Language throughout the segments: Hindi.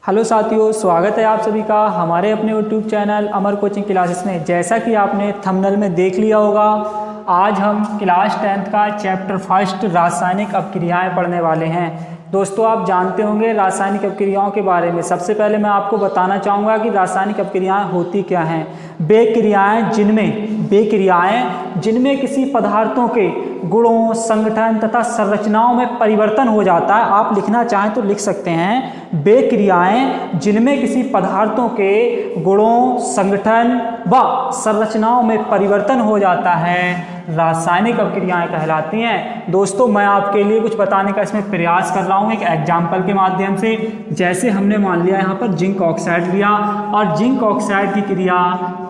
हेलो साथियों, स्वागत है आप सभी का हमारे अपने YouTube चैनल अमर कोचिंग क्लासेस में। जैसा कि आपने थंबनेल में देख लिया होगा, आज हम क्लास 10th का चैप्टर फर्स्ट रासायनिक अपक्रियाएं पढ़ने वाले हैं। दोस्तों, आप जानते होंगे रासायनिक अपक्रियाओं के बारे में। सबसे पहले मैं आपको बताना चाहूँगा कि रासायनिक अपक्रियाएं होती क्या हैं। वे क्रियाएं जिनमें किसी पदार्थों के गुणों, संगठन तथा संरचनाओं में परिवर्तन हो जाता है। आप लिखना चाहें तो लिख सकते हैं, वे क्रियाएं जिनमें किसी पदार्थों के गुणों, संगठन व संरचनाओं में परिवर्तन हो जाता है, रासायनिक अपक्रियाएं कहलाती हैं। दोस्तों, मैं आपके लिए कुछ बताने का इसमें प्रयास कर रहा हूं एक एग्जाम्पल के माध्यम से। जैसे हमने मान लिया यहाँ पर जिंक ऑक्साइड लिया और जिंक ऑक्साइड की क्रिया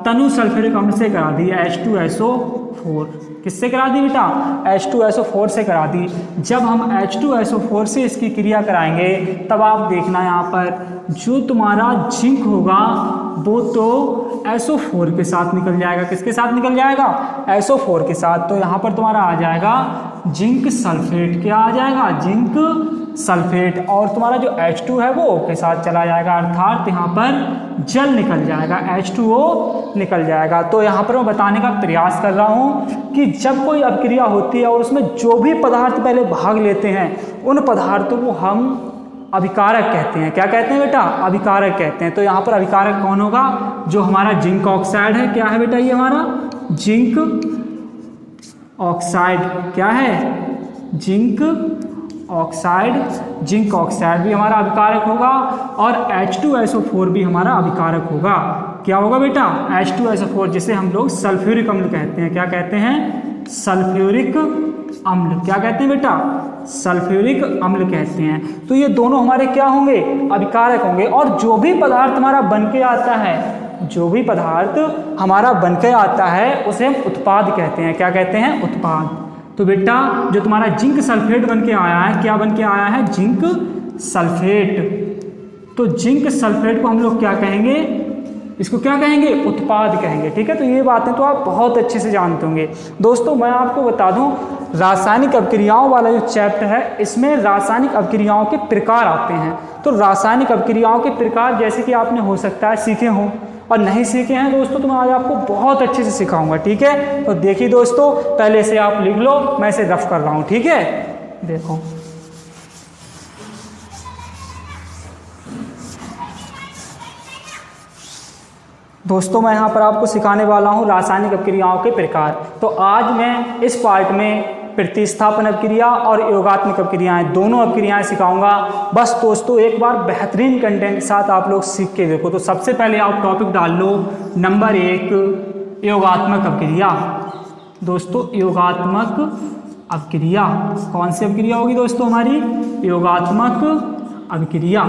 तनु सल्फ्यूरिक अम्ल से करा दी, H2SO4। किससे करा दी बेटा? H2SO4 से करा दी। जब हम H2SO4 से इसकी क्रिया कराएंगे तब आप देखना यहाँ पर जो तुम्हारा जिंक होगा वो तो SO4 के साथ निकल जाएगा। किसके साथ निकल जाएगा? SO4 के साथ। तो यहाँ पर तुम्हारा आ जाएगा जिंक सल्फेट। क्या आ जाएगा? Zinc sulphate. और तुम्हारा जो H2 है वो O के साथ चला जाएगा, अर्थात यहाँ पर जल निकल जाएगा, H2O निकल जाएगा। तो यहाँ पर मैं बताने का प्रयास कर रहा हूँ कि जब कोई अपक्रिया होती है और उसमें जो भी पदार्थ पहले भाग लेते हैं उन पदार्थों को हम अभिकारक कहते हैं। क्या कहते हैं बेटा? अभिकारक कहते हैं। तो यहाँ पर अभिकारक कौन होगा? जो हमारा जिंक ऑक्साइड है। क्या है बेटा? ये हमारा जिंक ऑक्साइड। क्या है? Zinc oxide. जिंक ऑक्साइड भी हमारा अभिकारक होगा और H2SO4 भी हमारा अभिकारक होगा। क्या होगा बेटा? H2SO4, जिसे हम लोग सल्फ्यूरिक अम्ल कहते हैं। क्या कहते हैं? सल्फ्यूरिक अम्ल। क्या कहते हैं बेटा? सल्फ्यूरिक अम्ल कहते हैं। तो ये दोनों हमारे क्या होंगे? अभिकारक होंगे। और जो भी पदार्थ हमारा बन के आता है, जो भी पदार्थ हमारा बन के आता है उसे हम उत्पाद कहते हैं। क्या कहते हैं? उत्पाद। तो बेटा जो तुम्हारा जिंक सल्फेट बन के आया है, क्या बन के आया है? Zinc sulphate. तो जिंक सल्फेट को हम लोग क्या कहेंगे? इसको क्या कहेंगे? उत्पाद कहेंगे। ठीक है, तो ये बातें तो आप बहुत अच्छे से जानते होंगे। दोस्तों, मैं आपको बता दूं, रासायनिक अपक्रियाओं वाला जो चैप्टर है इसमें रासायनिक अपक्रियाओं के प्रकार आते हैं। तो रासायनिक अपक्रियाओं के प्रकार जैसे कि आपने हो सकता है सीखे हों, और नहीं सीखे हैं दोस्तों तो मैं आज आपको बहुत अच्छे से सिखाऊंगा। ठीक है, तो देखिए दोस्तों, पहले से आप लिख लो, मैं इसे रफ कर रहा हूँ। ठीक है, देखो दोस्तों, मैं यहाँ पर आपको सिखाने वाला हूँ रासायनिक अपक्रियाओं के प्रकार। तो आज मैं इस पार्ट में प्रतिस्थापन अपक्रिया और योगात्मक अपक्रियाएं, दोनों अपक्रियाएं सिखाऊंगा। बस दोस्तों, एक बार बेहतरीन कंटेंट के साथ आप लोग सीख के देखो। तो सबसे पहले आप टॉपिक डाल लो नंबर 1, योगात्मक अपक्रिया। दोस्तों, योगात्मक अपक्रिया कौन सी अपक्रिया होगी दोस्तों? हमारी योगात्मक अपक्रिया।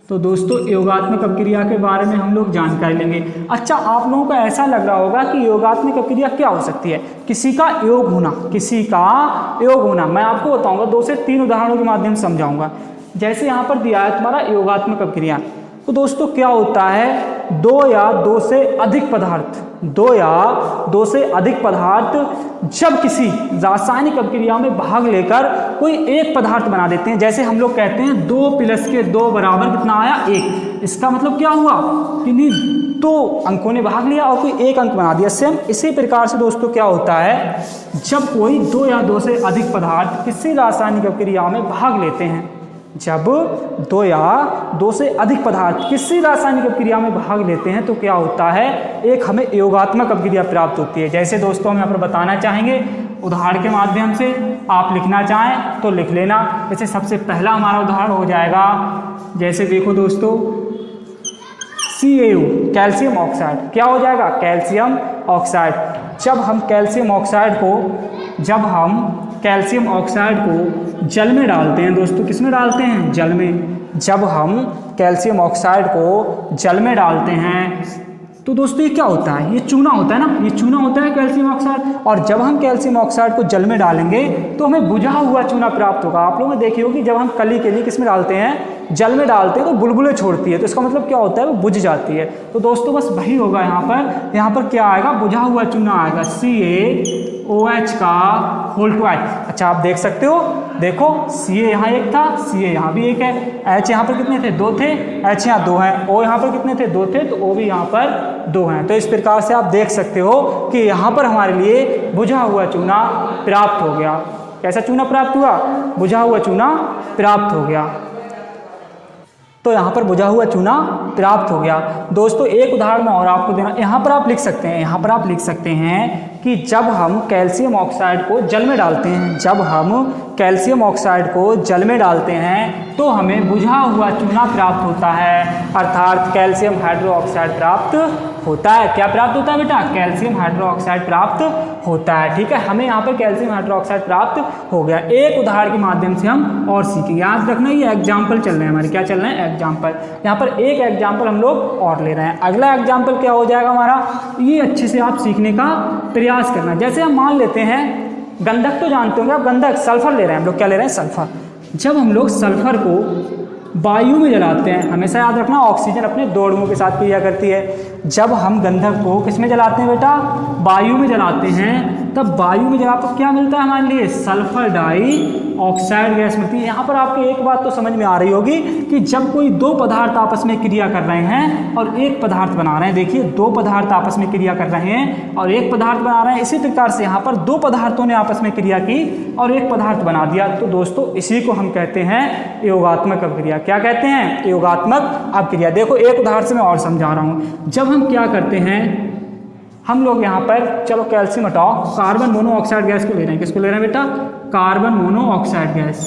तो दोस्तों, योगात्मक अपक्रिया के बारे में हम लोग जानकारी लेंगे। अच्छा, आप लोगों को ऐसा लग रहा होगा कि योगात्मक अपक्रिया क्या हो सकती है? किसी का योग होना, किसी का योग होना। मैं आपको बताऊंगा, 2 से 3 उदाहरणों के माध्यम से समझाऊंगा। जैसे यहाँ पर दिया है तुम्हारा योगात्मक अपक्रिया। तो दोस्तों क्या होता है? 2 या 2 से अधिक पदार्थ जब किसी रासायनिक अपक्रिया में भाग लेकर कोई एक पदार्थ बना देते हैं। जैसे हम लोग कहते हैं 2 + 2 बराबर कितना आया? 1। इसका मतलब क्या हुआ? किन्हीं 2 अंकों ने भाग लिया और कोई एक अंक बना दिया। सेम इसी प्रकार से दोस्तों क्या होता है, जब कोई 2 या 2 से अधिक पदार्थ किसी रासायनिक अपक्रिया में भाग लेते हैं, जब 2 या 2 से अधिक पदार्थ किसी रासायनिक अपक्रिया में भाग लेते हैं तो क्या होता है? एक हमें योगात्मक अपक्रिया प्राप्त होती है। जैसे दोस्तों हम यहाँ पर बताना चाहेंगे उदाहरण के माध्यम से। आप लिखना चाहें तो लिख लेना। जैसे सबसे पहला हमारा उदाहरण हो जाएगा, जैसे देखो दोस्तों, CaO, कैल्शियम ऑक्साइड। क्या हो जाएगा? Calcium oxide. जब हम कैल्शियम ऑक्साइड को जल में डालते हैं दोस्तों, किस में डालते हैं? जल में। जब हम कैल्शियम ऑक्साइड को जल में डालते हैं तो दोस्तों ये क्या होता है? ये चूना होता है ना, ये चूना होता है कैल्शियम ऑक्साइड। और जब हम कैल्शियम ऑक्साइड को जल में डालेंगे तो हमें बुझा हुआ चूना प्राप्त होगा। आप लोगों ने देखी होगी, जब हम कली के लिए किस में डालते हैं? जल में डालते हैं तो बुलबुले छोड़ती है। तो इसका मतलब क्या होता है? वो बुझ जाती है। तो दोस्तों बस वही होगा यहाँ पर। यहाँ पर क्या आएगा? बुझा हुआ चूना आएगा, CaOH का होल टू। अच्छा, आप देख सकते हो देखो Ca यहाँ एक था, Ca यहाँ भी एक है, H यहाँ पर कितने थे, 2 थे, H यहाँ 2 हैं, O यहाँ पर कितने थे, 2 थे, तो O भी यहाँ पर 2 हैं। तो इस प्रकार से आप देख सकते हो कि यहाँ पर हमारे लिए बुझा हुआ चूना प्राप्त हो गया। कैसा चूना प्राप्त हुआ, बुझा हुआ चूना प्राप्त हो गया। तो यहाँ पर बुझा हुआ चूना प्राप्त हो गया। दोस्तों एक उदाहरण और आपको देना, यहाँ पर आप लिख सकते हैं, यहाँ पर आप लिख सकते हैं कि जब हम कैल्शियम ऑक्साइड को जल में डालते हैं, जब हम कैल्शियम ऑक्साइड को जल में डालते हैं तो हमें बुझा हुआ चूना प्राप्त होता है, अर्थात कैल्शियम हाइड्रोक्साइड प्राप्त होता है। क्या प्राप्त होता है बेटा, कैल्शियम हाइड्रोक्साइड प्राप्त होता है। ठीक है, हमें यहाँ पर कैल्शियम हाइड्रोक्साइड प्राप्त हो गया। एक उदाहरण के माध्यम से हम और सीखेंगे। याद रखना ये एग्जाम्पल चल रहे हैं हमारे, क्या चल रहे हैं, एग्जाम्पल। यहाँ पर एक एग्जाम्पल हम लोग और ले रहे हैं। अगला एग्जाम्पल क्या हो जाएगा हमारा, ये अच्छे से आप सीखने का प्रयास करना। जैसे हम मान लेते हैं गंधक, तो जानते होंगे आप, गंधक सल्फर ले रहे हैं हम लोग, क्या ले रहे हैं, सल्फर। जब हम लोग सल्फर को वायु में जलाते हैं, हमेशा याद रखना ऑक्सीजन अपने 2 अणुओं के साथ क्रिया करती है। जब हम गंधक को किस में जलाते हैं बेटा, वायु में जलाते हैं, तब वायु में जला तो क्या मिलता है हमारे लिए, सल्फर डाइऑक्साइड गैस मिलती है। यहाँ पर आपको एक बात तो समझ में आ रही होगी कि जब कोई 2 पदार्थ आपस में क्रिया कर रहे हैं और एक पदार्थ बना रहे हैं, देखिए 2 पदार्थ आपस में क्रिया कर रहे हैं और एक पदार्थ बना रहे हैं, इसी प्रकार से यहाँ पर 2 पदार्थों ने आपस में क्रिया की और एक पदार्थ बना दिया। तो दोस्तों इसी को हम कहते हैं योगात्मक अपक्रिया। क्या कहते हैं, योगात्मक अपक्रिया। देखो एक उदाहरण से मैं और समझा रहा हूँ। जब हम क्या करते हैं, हम लोग यहाँ पर, चलो कैल्शियम हटाओ, कार्बन मोनोऑक्साइड गैस को ले रहे हैं। किसको ले रहे हैं बेटा, कार्बन मोनोऑक्साइड गैस।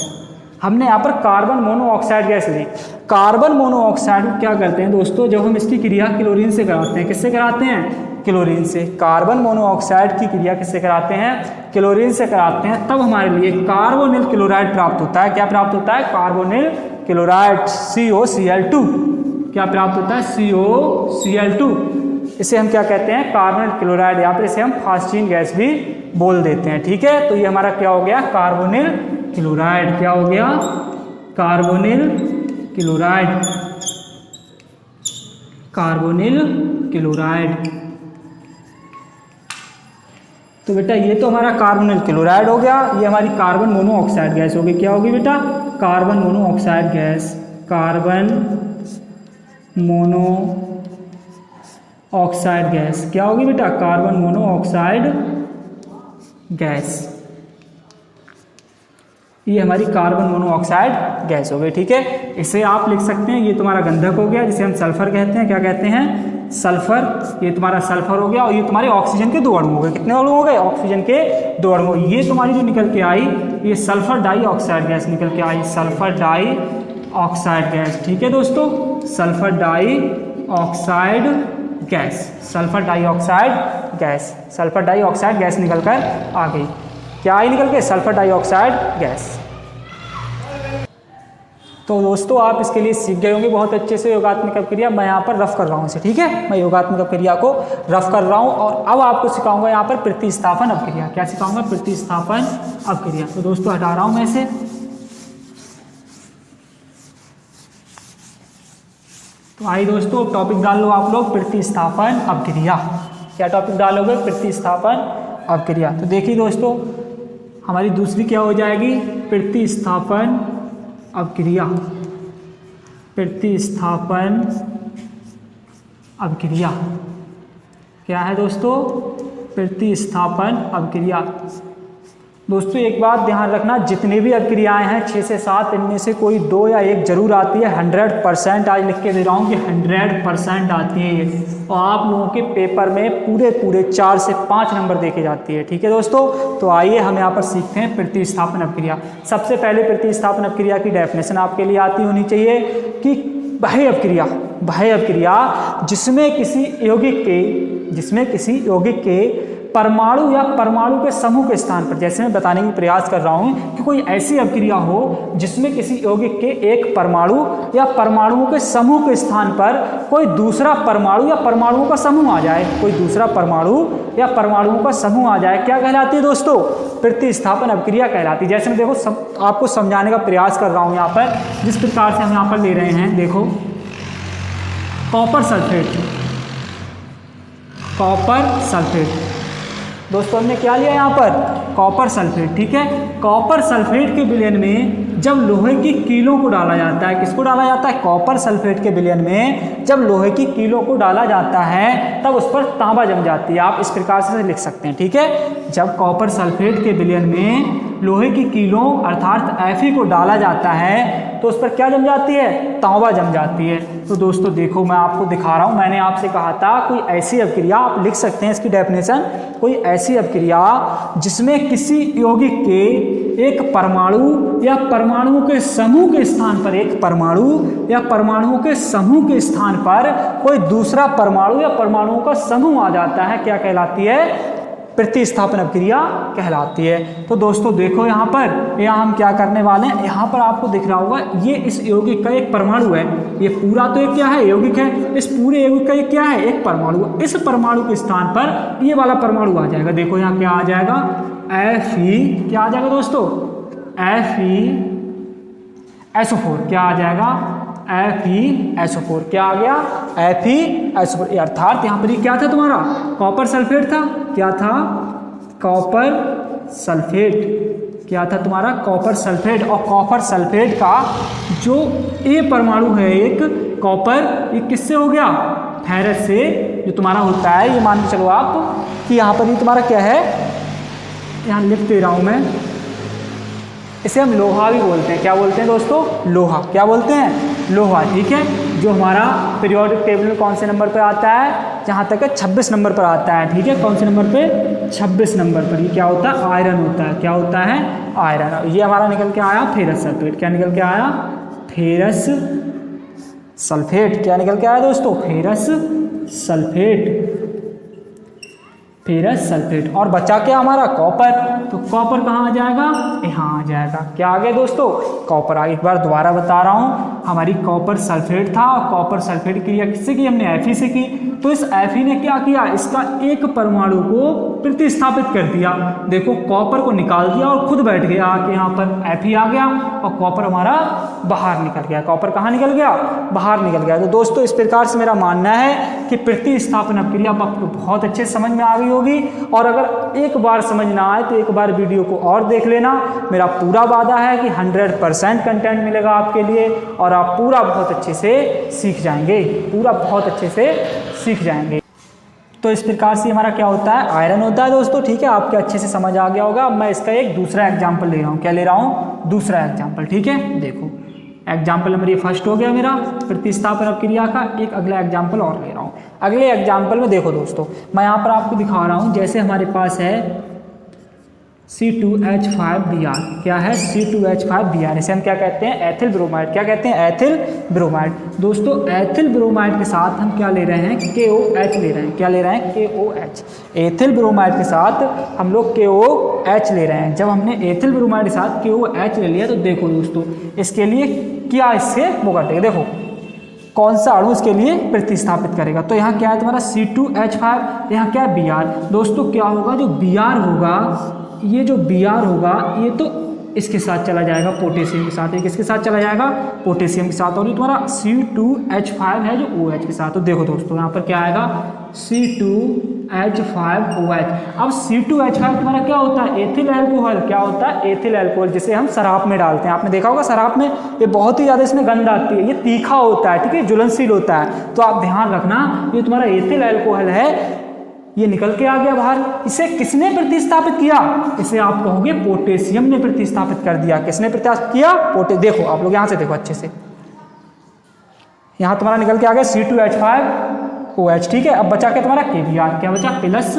हमने यहाँ पर कार्बन मोनोऑक्साइड गैस ली। कार्बन मोनोऑक्साइड क्या करते हैं दोस्तों, जब हम इसकी क्रिया क्लोरीन से कराते हैं, किससे कराते हैं, क्लोरीन से। कार्बन मोनोऑक्साइड की क्रिया किससे कराते हैं, क्लोरीन से कराते हैं, तब हमारे लिए कार्बोनिल क्लोराइड प्राप्त होता है। क्या प्राप्त होता है, कार्बोनिल क्लोराइड, COCl2। क्या प्राप्त होता है, COCl2। इसे हम क्या कहते हैं, कार्बोनिल क्लोराइड, या फिर इसे हम फास्टीन गैस भी बोल देते हैं। ठीक है, तो ये हमारा क्या हो गया, कार्बोनिल क्लोराइड। क्या हो गया, कार्बोनिल क्लोराइड, कार्बोनिल क्लोराइड। तो बेटा ये तो हमारा कार्बोनिल क्लोराइड हो गया, ये हमारी कार्बन मोनोऑक्साइड गैस हो गई। क्या होगी बेटा, carbon monoxide gas, carbon monoxide gas. क्या होगी बेटा, कार्बन मोनोऑक्साइड गैस। ये हमारी कार्बन मोनोऑक्साइड गैस हो गई। ठीक है, इसे आप लिख सकते हैं, ये तुम्हारा गंधक हो गया जिसे हम सल्फर कहते हैं। क्या कहते हैं, सल्फर। ये तुम्हारा सल्फर हो गया और ये तुम्हारे ऑक्सीजन के 2 अणु हो गए। कितने अणु हो गए, ऑक्सीजन के 2 अणु। ये तुम्हारी जो निकल के आई, ये सल्फर डाइऑक्साइड गैस निकल के आई, सल्फर डाइऑक्साइड गैस। ठीक है दोस्तों, sulphur dioxide gas, sulphur dioxide gas, sulphur dioxide gas निकल कर आ गई। क्या आई निकल के, सल्फर डाइऑक्साइड गैस। तो दोस्तों आप इसके लिए सीख गए होंगे बहुत अच्छे से योगात्मक अपक्रिया। मैं यहाँ पर रफ कर रहा हूँ इसे, ठीक है, मैं योगात्मक अपक्रिया को रफ कर रहा हूँ और अब आपको सिखाऊंगा यहाँ पर प्रतिस्थापन अपक्रिया। क्या सिखाऊंगा, प्रतिस्थापन अपक्रिया। तो दोस्तों हटा रहा हूँ मैं इसे। तो आइए दोस्तों टॉपिक डाल लो आप लोग, प्रतिस्थापन अपक्रिया। क्या टॉपिक डालोगे, प्रतिस्थापन अपक्रिया। तो देखिए दोस्तों हमारी दूसरी क्या हो जाएगी, प्रतिस्थापन अपक्रिया, प्रतिस्थापन अपक्रिया। क्या है दोस्तों, प्रतिस्थापन अपक्रिया। दोस्तों एक बात ध्यान रखना, जितनी भी अपक्रियाएं हैं 6 से 7, इनमें से कोई 2 या 1 जरूर आती है। 100% आज लिख के दे रहा हूँ कि 100% आती है ये, और आप लोगों के पेपर में पूरे 4 से 5 नंबर देके जाती है। ठीक है दोस्तों, तो आइए हम यहाँ पर सीखते हैं प्रतिस्थापन अपक्रिया। सबसे पहले प्रतिस्थापन अपक्रिया की डेफिनेशन आपके लिए आती होनी चाहिए कि बाह्य अपक्रिया, बाह्य अपक्रिया जिसमें किसी यौगिक के परमाणु या परमाणु के समूह के स्थान पर, जैसे मैं बताने की प्रयास कर रहा हूं कि कोई ऐसी अपक्रिया हो जिसमें किसी यौगिक के एक परमाणु या परमाणुओं के समूह के स्थान पर कोई दूसरा परमाणु या परमाणुओं का समूह आ जाए, कोई दूसरा परमाणु या परमाणुओं का समूह आ जाए। क्या कहलाती है दोस्तों, प्रतिस्थापन अपक्रिया कहलाती है। जैसे मैं देखो आपको समझाने का प्रयास कर रहा हूँ यहाँ पर, जिस प्रकार से हम यहाँ पर ले रहे हैं, देखो कॉपर सल्फेट, कॉपर सल्फेट। दोस्तों हमने क्या लिया यहाँ पर, कॉपर सल्फेट। ठीक है, कॉपर सल्फेट के विलयन में जब लोहे की कीलों को डाला जाता है, किसको डाला जाता है, कॉपर सल्फेट के विलयन में जब लोहे की कीलों को डाला जाता है तब उस पर तांबा जम जाती है। आप इस प्रकार से लिख सकते हैं, ठीक है। जब कॉपर सल्फेट के विलयन में लोहे की कीलों अर्थात Fe को डाला जाता है तो उस पर क्या जम जाती है, तांबा जम जाती है। तो दोस्तों देखो मैं आपको दिखा रहा हूँ, मैंने आपसे कहा था कोई ऐसी अभिक्रिया, आप लिख सकते हैं इसकी डेफिनेशन, कोई ऐसी अभिक्रिया जिसमें किसी यौगिक के एक परमाणु या परमाणुओं के समूह के स्थान पर, एक परमाणु या परमाणुओं के समूह के स्थान पर कोई दूसरा परमाणु या परमाणुओं का समूह आ जाता है, क्या कहलाती है, प्रतिस्थापन अभिक्रिया कहलाती है। तो दोस्तों देखो यहाँ पर, यहाँ हम क्या करने वाले हैं, यहाँ पर आपको दिख रहा होगा ये इस यौगिक का एक परमाणु है, ये पूरा तो एक क्या है, यौगिक है, इस पूरे यौगिक का एक क्या है, एक परमाणु। इस परमाणु के स्थान पर ये वाला परमाणु आ जाएगा। देखो यहाँ क्या आ जाएगा, Fe, क्या आ जाएगा दोस्तों, FeSO4, क्या आ जाएगा, FeSO4, क्या आ गया, FeSO4। अर्थात यहाँ पर ये क्या था तुम्हारा, कॉपर सल्फेट था, क्या था, कॉपर सल्फेट, क्या था तुम्हारा, कॉपर सल्फेट। और कॉपर सल्फेट का जो ए परमाणु है एक कॉपर, ये किससे हो गया, फेरस से, जो तुम्हारा होता है, ये मान के चलो आप कि यहाँ पर ये तुम्हारा क्या है, यहाँ लिख दे रहा हूँ मैं, इसे हम लोहा भी बोलते हैं। क्या बोलते हैं दोस्तों, लोहा, क्या बोलते हैं, लोहा, ठीक है। जो हमारा पीरियोडिक टेबल में कौन से नंबर पर आता है, जहाँ तक है 26 नंबर पर आता है, ठीक है। कौन से नंबर पे, 26 नंबर पर। ये क्या होता है, आयरन होता है, क्या होता है, आयरन। ये हमारा निकल के आया फेरस सल्फेट, क्या निकल के आया, फेरस सल्फेट, क्या निकल के आया दोस्तों, फेरस सल्फेट, फेरस सल्फेट। और बचा क्या हमारा, कॉपर, तो कॉपर कहाँ आ जाएगा, यहाँ आ जाएगा। क्या आ गया दोस्तों, कॉपर। आगे एक बार दोबारा बता रहा हूँ, हमारी कॉपर सल्फेट था और कॉपर सल्फेट की क्रिया किससे की, हमने Fe से की। तो इस Fe ने क्या किया, इसका एक परमाणु को प्रतिस्थापित कर दिया। देखो कॉपर को निकाल दिया और खुद बैठ गया आके यहाँ पर, Fe आ गया और कॉपर हमारा बाहर निकल गया। कॉपर कहाँ निकल गया, बाहर निकल गया। तो दोस्तों इस प्रकार से मेरा मानना है कि प्रतिस्थापन अभिक्रिया आपको बहुत अच्छे समझ में आ गई होगी। और अगर एक बार समझ ना आए तो एक बार वीडियो को और देख लेना। मेरा पूरा वादा है कि 100% कंटेंट मिलेगा आपके लिए और आप पूरा बहुत अच्छे से सीख जाएंगे, पूरा बहुत अच्छे से सीख जाएंगे। तो इस प्रकार से हमारा क्या होता है, आयरन होता है दोस्तों, ठीक है। आपके अच्छे से समझ आ गया होगा। अब मैं इसका एक दूसरा एग्जाम्पल ले रहा हूँ। क्या ले रहा हूँ, दूसरा एग्जाम्पल, ठीक है। देखो एग्जाम्पल नंबर ये फर्स्ट हो गया मेरा प्रतिस्थापन अभिक्रिया का। एक अगला एग्जाम्पल और ले रहा हूँ। अगले एग्जाम्पल में देखो दोस्तों, मैं यहाँ पर आपको दिखा रहा हूँ, जैसे हमारे पास है C2H5Br, क्या है, C2H5Br, इसे हम क्या कहते हैं, एथिल ब्रोमाइड। क्या कहते हैं, एथिल ब्रोमाइड। दोस्तों एथिल ब्रोमाइड के साथ हम क्या ले रहे हैं, KOH ले रहे हैं। क्या ले रहे हैं, KOH। एथिल ब्रोमाइड के साथ हम लोग KOH ले रहे हैं। जब हमने एथिल ब्रोमाइड के साथ KOH ले लिया तो देखो दोस्तों इसके लिए क्या इससे वो कर देगा, देखो कौन सा अणु इसके लिए प्रतिस्थापित करेगा। तो यहाँ क्या है तुम्हारा C2H5, यहाँ क्या है Br। दोस्तों क्या होगा, जो Br होगा, ये जो Br होगा ये तो इसके साथ चला जाएगा पोटेशियम के साथ, ये किसके साथ चला जाएगा, पोटेशियम के साथ। और ये तुम्हारा C2H5 है जो OH के साथ। तो देखो दोस्तों यहाँ पर क्या आएगा, C2H5OH। अब C2H5 तुम्हारा क्या होता है, एथिल एल्कोहल। क्या होता है, एथिल एल्कोहल, जिसे हम शराब में डालते हैं। आपने देखा होगा शराब में ये बहुत ही ज़्यादा इसमें गंध आती है, ये तीखा होता है, ठीक है, ज्वलनशील होता है। तो आप ध्यान रखना, ये तुम्हारा एथिल एल्कोहल है, ये निकल के आ गया बाहर। इसे किसने प्रतिस्थापित किया, इसे आप कहोगे पोटेशियम ने प्रतिस्थापित कर दिया। किसने प्रतिस्थापित किया, देखो आप लोग यहाँ से देखो अच्छे से, यहाँ तुम्हारा निकल के आ गया C2H5OH, ठीक है। अब बचा क्या तुम्हारा KBr, क्या बचा, प्लस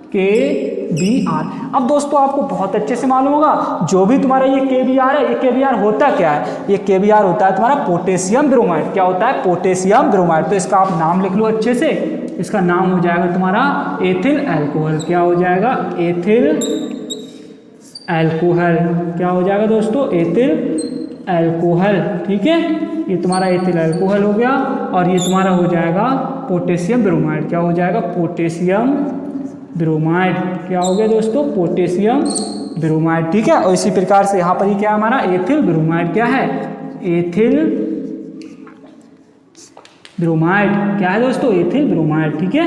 KBr। अब दोस्तों आपको बहुत अच्छे से मालूम होगा, जो भी तुम्हारा ये KBr है, ये KBr होता क्या है, ये KBr होता है तुम्हारा पोटेशियम ब्रोमाइड। क्या होता है, पोटेशियम ब्रोमाइड। तो इसका आप नाम लिख लो अच्छे से, इसका नाम हो जाएगा तुम्हारा एथिल एल्कोहल। क्या हो जाएगा, एथिल एल्कोहल। क्या हो जाएगा दोस्तों, एथिल एल्कोहल, ठीक है। ये तुम्हारा एथिल एल्कोहल हो गया और ये तुम्हारा हो जाएगा पोटेशियम ब्रोमाइड। क्या हो जाएगा, पोटेशियम ब्रोमाइड। क्या हो गया दोस्तों, पोटेशियम ब्रोमाइड, ठीक है। और इसी प्रकार से यहाँ पर ही क्या हमारा एथिल ब्रोमाइड, क्या है, एथिल ब्रोमाइड। क्या है दोस्तों, एथिल ब्रोमाइड, ठीक है,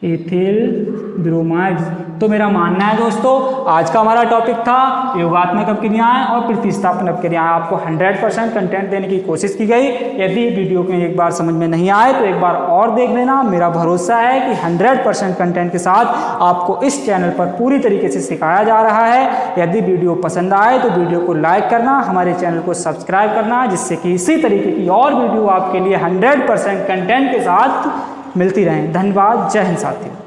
एथिल ब्रोमाइड। तो मेरा मानना है दोस्तों, आज का हमारा टॉपिक था योगात्मक अपक्रियाएं और प्रतिस्थापन अपक्रियाएं। आपको 100% कंटेंट देने की कोशिश की गई। यदि वीडियो में एक बार समझ में नहीं आए तो एक बार और देख लेना। मेरा भरोसा है कि 100% कंटेंट के साथ आपको इस चैनल पर पूरी तरीके से सिखाया जा रहा है। यदि वीडियो पसंद आए तो वीडियो को लाइक करना, हमारे चैनल को सब्सक्राइब करना, जिससे कि इसी तरीके की और वीडियो आपके लिए 100% कंटेंट के साथ मिलती रहें। धन्यवाद। जय हिंद साथियों।